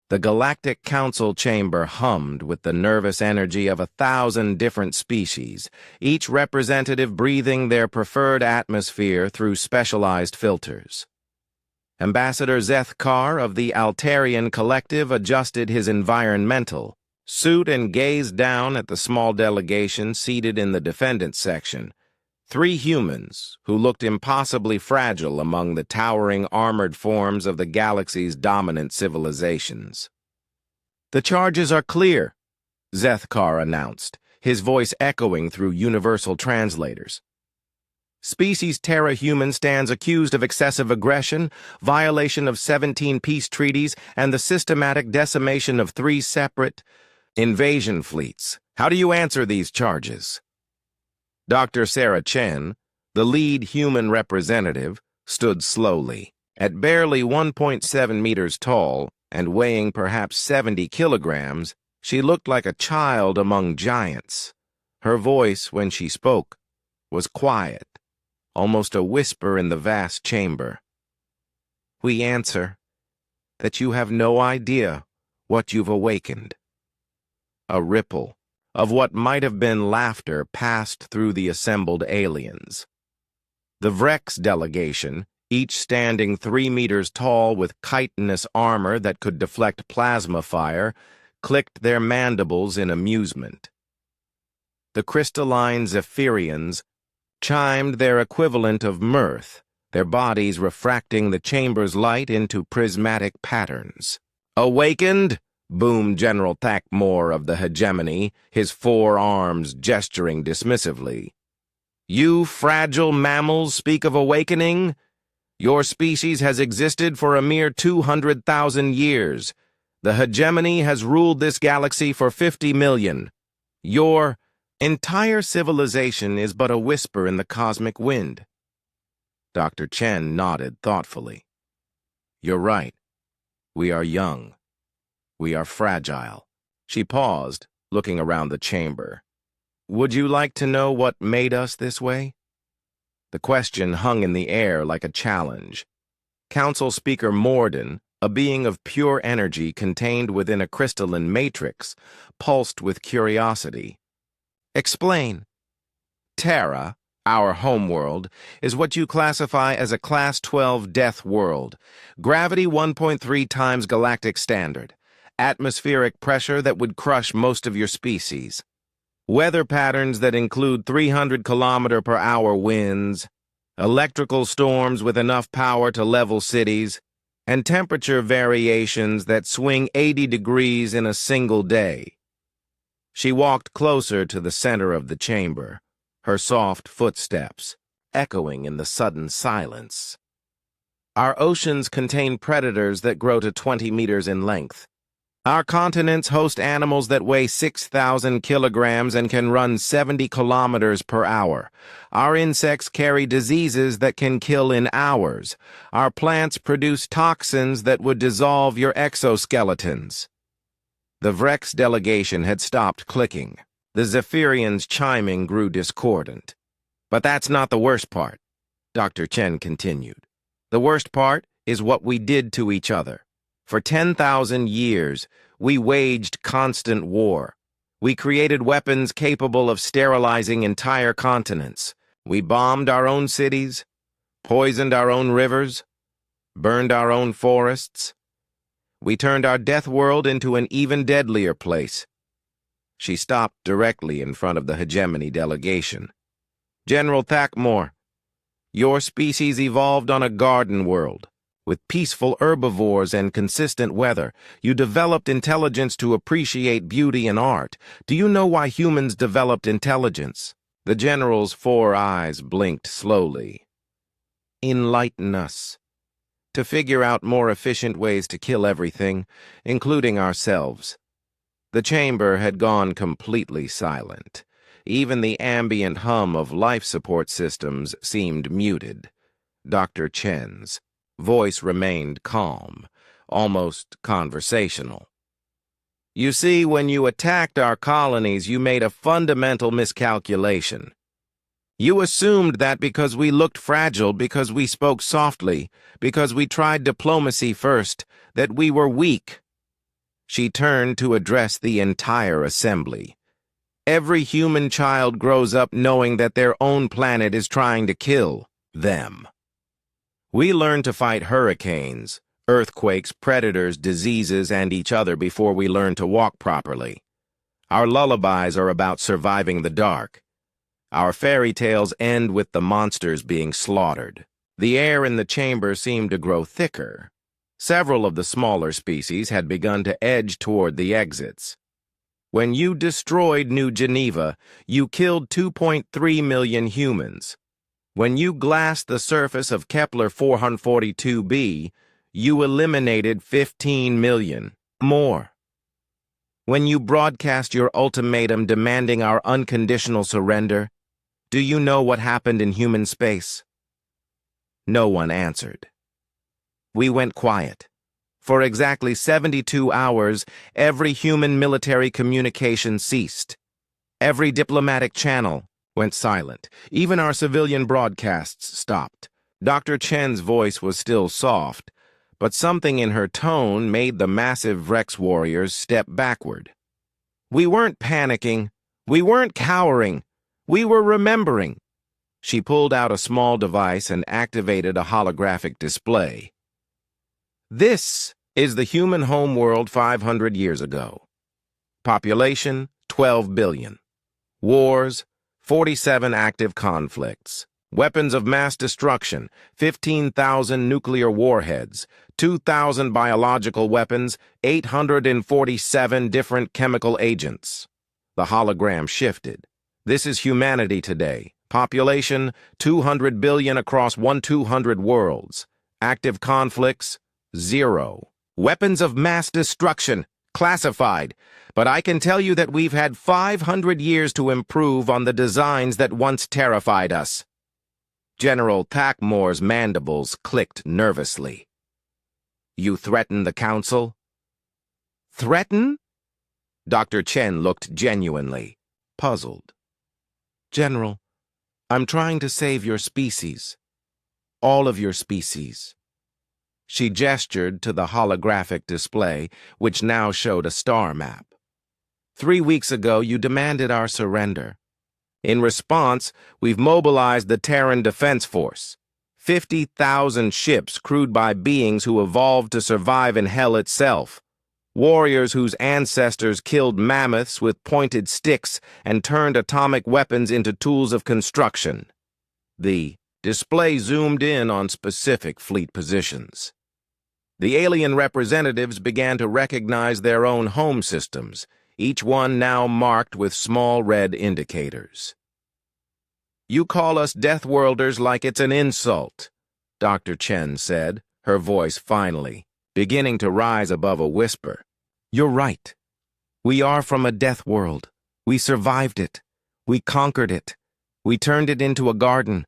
The Galactic Council chamber hummed with the nervous energy of 1,000 different species, each representative breathing their preferred atmosphere through specialized filters. Ambassador Zeth Carr of the Altarian Collective adjusted his environmental suit and gazed down at the small delegation seated in the defendants section. 3 humans who looked impossibly fragile among the towering armored forms of the galaxy's dominant civilizations. "The charges are clear," Zeth Carr announced, his voice echoing through universal translators. "Species Terra-Human stands accused of excessive aggression, violation of 17 peace treaties, and the systematic decimation of 3 separate invasion fleets. How do you answer these charges?" Dr. Sarah Chen, the lead human representative, stood slowly. At barely 1.7 meters tall and weighing perhaps 70 kilograms, she looked like a child among giants. Her voice, when she spoke, was quiet, almost a whisper in the vast chamber. "We answer that you have no idea what you've awakened." A ripple of what might have been laughter passed through the assembled aliens. The Vrex delegation, each standing 3 meters tall with chitinous armor that could deflect plasma fire, clicked their mandibles in amusement. The crystalline Zephyrians chimed their equivalent of mirth, their bodies refracting the chamber's light into prismatic patterns. "Awakened?" boomed General Thackmore of the Hegemony, his 4 arms gesturing dismissively. "You fragile mammals speak of awakening? Your species has existed for a mere 200,000 years. The Hegemony has ruled this galaxy for 50 million. Your entire civilization is but a whisper in the cosmic wind." Dr. Chen nodded thoughtfully. "You're right. We are young. We are fragile." She paused, looking around the chamber. "Would you like to know what made us this way?" The question hung in the air like a challenge. Council Speaker Morden, a being of pure energy contained within a crystalline matrix, pulsed with curiosity. "Explain." "Terra, our homeworld, is what you classify as a Class 12 death world. Gravity 1.3 times galactic standard. Atmospheric pressure that would crush most of your species. Weather patterns that include 300-kilometer-per-hour winds, electrical storms with enough power to level cities, and temperature variations that swing 80 degrees in a single day." She walked closer to the center of the chamber, her soft footsteps echoing in the sudden silence. "Our oceans contain predators that grow to 20 meters in length. Our continents host animals that weigh 6,000 kilograms and can run 70 kilometers per hour. Our insects carry diseases that can kill in hours. Our plants produce toxins that would dissolve your exoskeletons." The Vrex delegation had stopped clicking. The Zephyrians' chiming grew discordant. "But that's not the worst part," Dr. Chen continued. "The worst part is what we did to each other. For 10,000 years, we waged constant war. We created weapons capable of sterilizing entire continents. We bombed our own cities, poisoned our own rivers, burned our own forests. We turned our death world into an even deadlier place." She stopped directly in front of the Hegemony delegation. "General Thackmore, your species evolved on a garden world. With peaceful herbivores and consistent weather, you developed intelligence to appreciate beauty and art. Do you know why humans developed intelligence?" The general's 4 eyes blinked slowly. "Enlighten us. To figure out more efficient ways to kill everything, including ourselves." The chamber had gone completely silent. Even the ambient hum of life support systems seemed muted. Dr. Chen's voice remained calm, almost conversational. "You see, when you attacked our colonies, you made a fundamental miscalculation. You assumed that because we looked fragile, because we spoke softly, because we tried diplomacy first, that we were weak. She turned to address the entire assembly. Every human child grows up knowing that their own planet is trying to kill them. We learn to fight hurricanes, earthquakes, predators, diseases, and each other before we learn to walk properly. Our lullabies are about surviving the dark. Our fairy tales end with the monsters being slaughtered. The air in the chamber seemed to grow thicker. Several of the smaller species had begun to edge toward the exits. When you destroyed New Geneva, you killed 2.3 million humans. When you glassed the surface of Kepler 442b, you eliminated 15 million more. When you broadcast your ultimatum demanding our unconditional surrender, do you know what happened in human space? No one answered. We went quiet. For exactly 72 hours, every human military communication ceased. Every diplomatic channel went silent. Even our civilian broadcasts stopped. Dr. Chen's voice was still soft, but something in her tone made the massive Rex warriors step backward. We weren't panicking. We weren't cowering. We were remembering. She pulled out a small device and activated a holographic display. This is the human homeworld 500 years ago. Population, 12 billion. Wars, 47 active conflicts. Weapons of mass destruction, 15,000 nuclear warheads, 2,000 biological weapons, 847 different chemical agents. The hologram shifted. This is humanity today. Population, 200 billion across 200 worlds. Active conflicts, 0. Weapons of mass destruction, classified. But I can tell you that we've had 500 years to improve on the designs that once terrified us. General Thackmore's mandibles clicked nervously. You threaten the council? Threaten? Dr. Chen looked genuinely puzzled. General, I'm trying to save your species. All of your species. She gestured to the holographic display, which now showed a star map. 3 weeks ago, you demanded our surrender. In response, we've mobilized the Terran Defense Force. 50,000 ships crewed by beings who evolved to survive in hell itself. Warriors whose ancestors killed mammoths with pointed sticks and turned atomic weapons into tools of construction. The display zoomed in on specific fleet positions. The alien representatives began to recognize their own home systems, each one now marked with small red indicators. You call us Deathworlders like it's an insult, Dr. Chen said, her voice finally beginning to rise above a whisper. You're right. We are from a death world. We survived it. We conquered it. We turned it into a garden.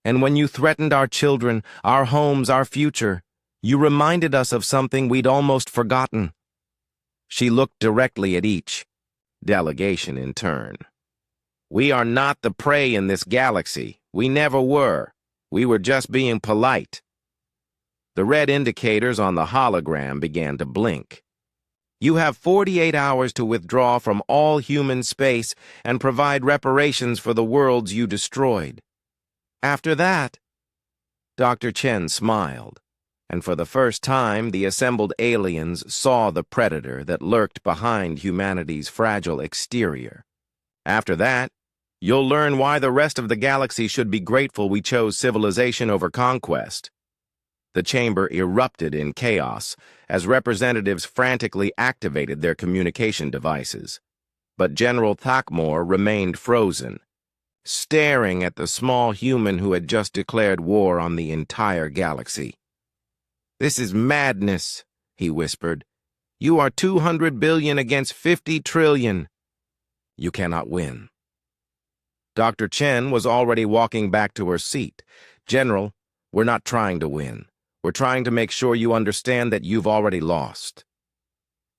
And when you threatened our children, our homes, our future, you reminded us of something we'd almost forgotten. She looked directly at each delegation in turn. We are not the prey in this galaxy. We never were. We were just being polite. The red indicators on the hologram began to blink. You have 48 hours to withdraw from all human space and provide reparations for the worlds you destroyed. After that, Dr. Chen smiled, and for the first time the assembled aliens saw the predator that lurked behind humanity's fragile exterior. After that, you'll learn why the rest of the galaxy should be grateful we chose civilization over conquest. The chamber erupted in chaos as representatives frantically activated their communication devices. But General Thackmore remained frozen, staring at the small human who had just declared war on the entire galaxy. This is madness, he whispered. You are 200 billion against 50 trillion. You cannot win. Dr. Chen was already walking back to her seat. General, we're not trying to win. We're trying to make sure you understand that you've already lost.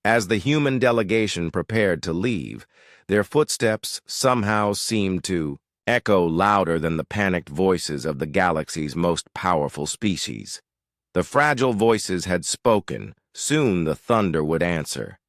As the human delegation prepared to leave, their footsteps somehow seemed to echo louder than the panicked voices of the galaxy's most powerful species. The fragile voices had spoken. Soon the thunder would answer.